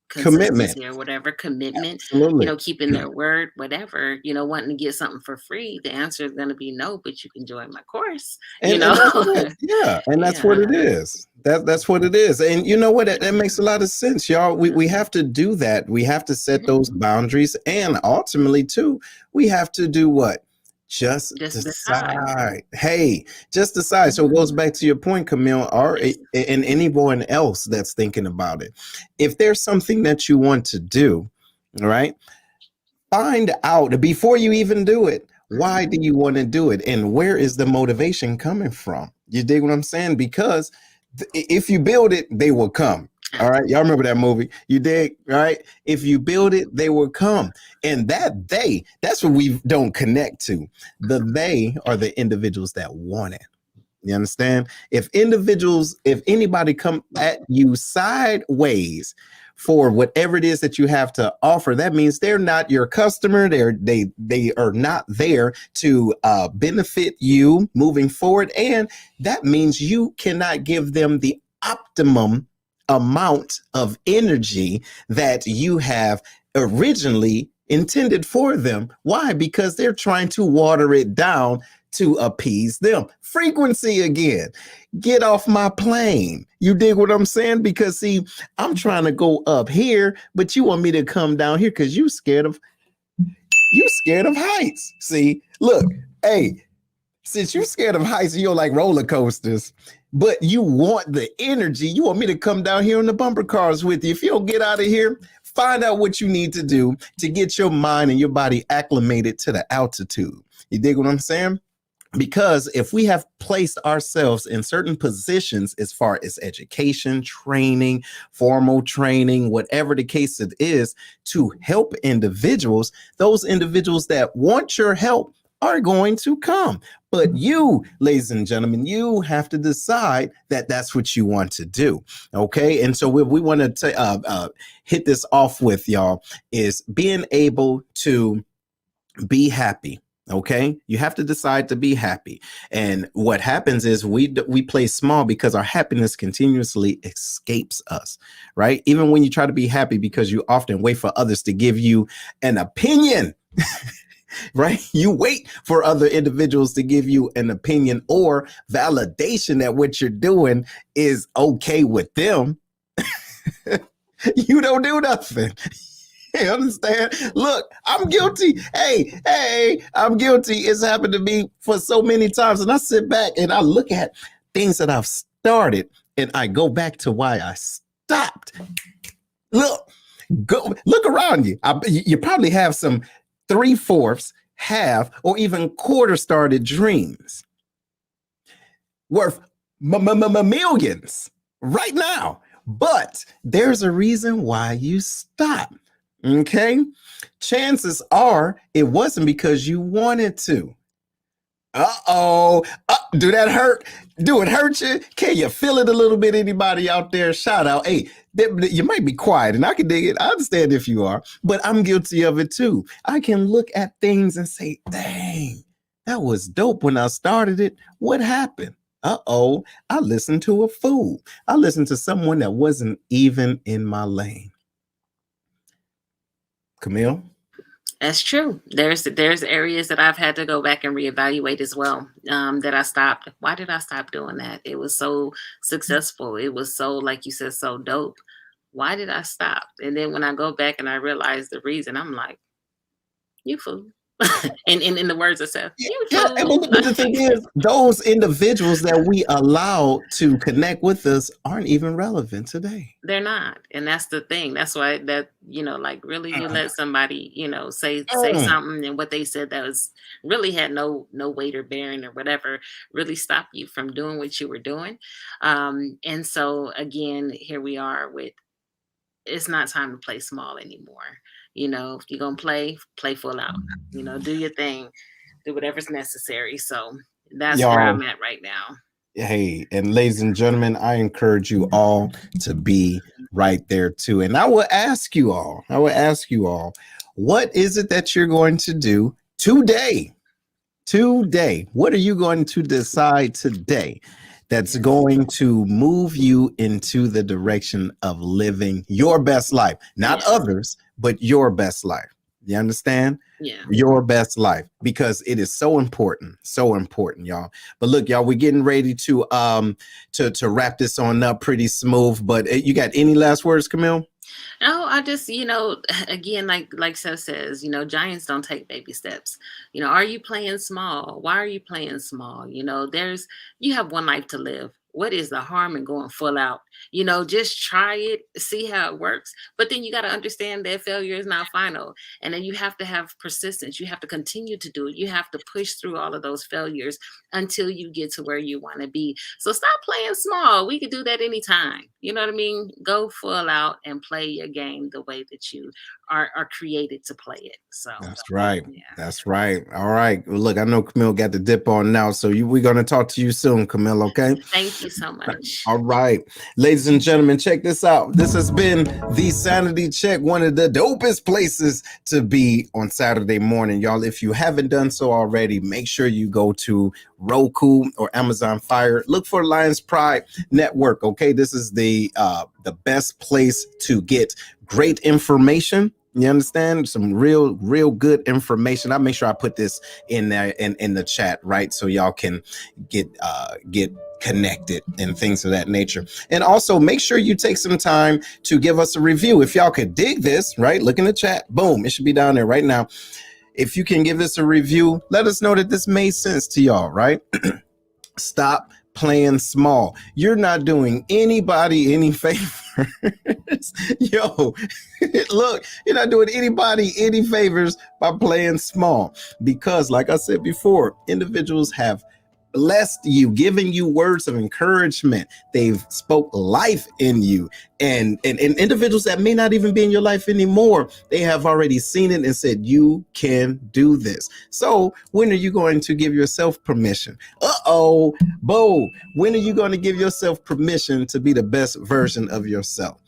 Commitment. consistency or whatever, commitment, Absolutely. keeping their word, whatever, wanting to get something for free. The answer is going to be no, but you can join my course, And that's it. Yeah, and that's what Yeah. it is. That's what it is. And you know what? That makes a lot of sense, y'all. We have to do that. We have to set those boundaries, and ultimately, too, we have to do what? Just decide. decide. Hey, just decide. So it goes back to your point, Camille, and anyone else that's thinking about it. If there's something that you want to do, all right, find out before you even do it. Why do you want to do it? And where is the motivation coming from? You dig what I'm saying? Because if you build it, they will come. All right. Y'all remember that movie? You dig? Right? If you build it, they will come. And that's what we don't connect to. They are the individuals that want it. You understand? If anybody come at you sideways for whatever it is that you have to offer, that means they're not your customer. They are not there to benefit you moving forward. And that means you cannot give them the optimum amount of energy that you have originally intended for them. Why? Because they're trying to water it down to appease them. Frequency again. Get off my plane. You dig what I'm saying? Because see, I'm trying to go up here, but you want me to come down here because you scared of heights. See, look, hey, since you're scared of heights, you don't like roller coasters, but you want the energy. You want me to come down here on the bumper cars with you. If you don't get out of here, find out what you need to do to get your mind and your body acclimated to the altitude. You dig what I'm saying? Because if we have placed ourselves in certain positions as far as education, training, formal training, whatever the case it is, to help individuals, those individuals that want your help are going to come. But you, ladies and gentlemen, you have to decide that that's what you want to do. Okay. And so what we want to hit this off with, y'all, is being able to be happy. Okay, you have to decide to be happy. And what happens is we play small because our happiness continuously escapes us, right? Even when you try to be happy, because you often wait for others to give you an opinion. Right? You wait for other individuals to give you an opinion or validation that what you're doing is okay with them. You don't do nothing. You understand? Look, I'm guilty. Hey, I'm guilty. It's happened to me for so many times. And I sit back and I look at things that I've started and I go back to why I stopped. Look around you. You probably have some 3/4, half, or even quarter started dreams worth millions right now. But there's a reason why you stop. Okay. Chances are it wasn't because you wanted to. Uh-oh. Do that hurt? Do it hurt you? Can you feel it a little bit? Anybody out there? Shout out. Hey, you might be quiet and I can dig it. I understand if you are, but I'm guilty of it too. I can look at things and say, dang, that was dope when I started it. What happened? Uh-oh, I listened to a fool. I listened to someone that wasn't even in my lane. Camille? That's true. There's areas that I've had to go back and reevaluate as well. That I stopped. Why did I stop doing that? It was so successful. It was so, like you said, so dope. Why did I stop? And then when I go back and I realize the reason, I'm like, you fool. in the words of Seth, you Yeah, fool. but the thing is, those individuals that we allow to connect with us aren't even relevant today. They're not. And that's the thing. That's why that, like really you let somebody, say something, and what they said that was really had no weight or bearing or whatever, really stop you from doing what you were doing. And so again, here we are with, it's not time to play small anymore. If you're gonna play full out. Do your thing, do whatever's necessary. So that's where I'm at right now. Hey, and ladies and gentlemen, I encourage you all to be right there too. And I will ask you all, what is it that you're going to do today? What are you going to decide today that's going to move you into the direction of living your best life? Not others, but your best life. You understand? Yeah. Your best life, because it is so important, y'all. But look, y'all, we're getting ready to wrap this on up pretty smooth. But you got any last words, Camille? No, I just, again, like Seth says, giants don't take baby steps. Are you playing small? Why are you playing small? You have one life to live. What is the harm in going full out? Just try it, see how it works. But then you got to understand that failure is not final. And then you have to have persistence. You have to continue to do it. You have to push through all of those failures until you get to where you want to be. So stop playing small. We could do that anytime. You know what I mean? Go full out and play your game the way that you are created to play it. So that's right. Yeah. That's right. All right. Well, look, I know Camille got the dip on now, so we're going to talk to you soon, Camille. Okay. Thank you so much. All right, ladies and gentlemen, check this out. This has been the Sanity Check, one of the dopest places to be on Saturday morning, y'all. If you haven't done so already, make sure you go to Roku or Amazon Fire. Look for Lions Pride Network. Okay, this is the best place to get great information. You understand? Some real good information. I'll make sure I put this in there in the chat, right? So y'all can get connected and things of that nature. And also make sure you take some time to give us a review. If y'all could dig this, right? Look in the chat. Boom. It should be down there right now. If you can give this a review, let us know that this made sense to y'all, right? Stop playing small. You're not doing anybody any favors. Yo, look, you're not doing anybody any favors by playing small, because like I said before, individuals have blessed you, giving you words of encouragement. They've spoke life in you, and individuals that may not even be in your life anymore, they have already seen it and said, you can do this. So when are you going to give yourself permission? Bo, when are you going to give yourself permission to be the best version of yourself?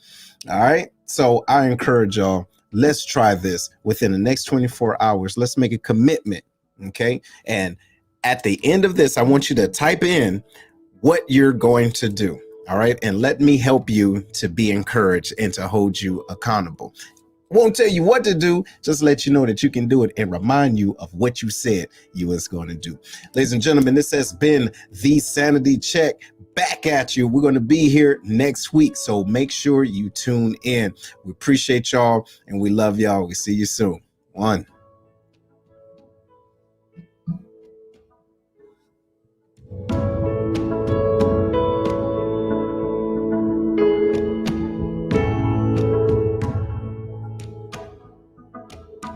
All right. So I encourage y'all, let's try this within the next 24 hours. Let's make a commitment. Okay. And at the end of this, I want you to type in what you're going to do. All right. And let me help you to be encouraged and to hold you accountable. Won't tell you what to do, just let you know that you can do it and remind you of what you said you was going to do. Ladies and gentlemen, this has been the Sanity Check. Back at you. We're going to be here next week, so make sure you tune in. We appreciate y'all and we love y'all. We see you soon. One.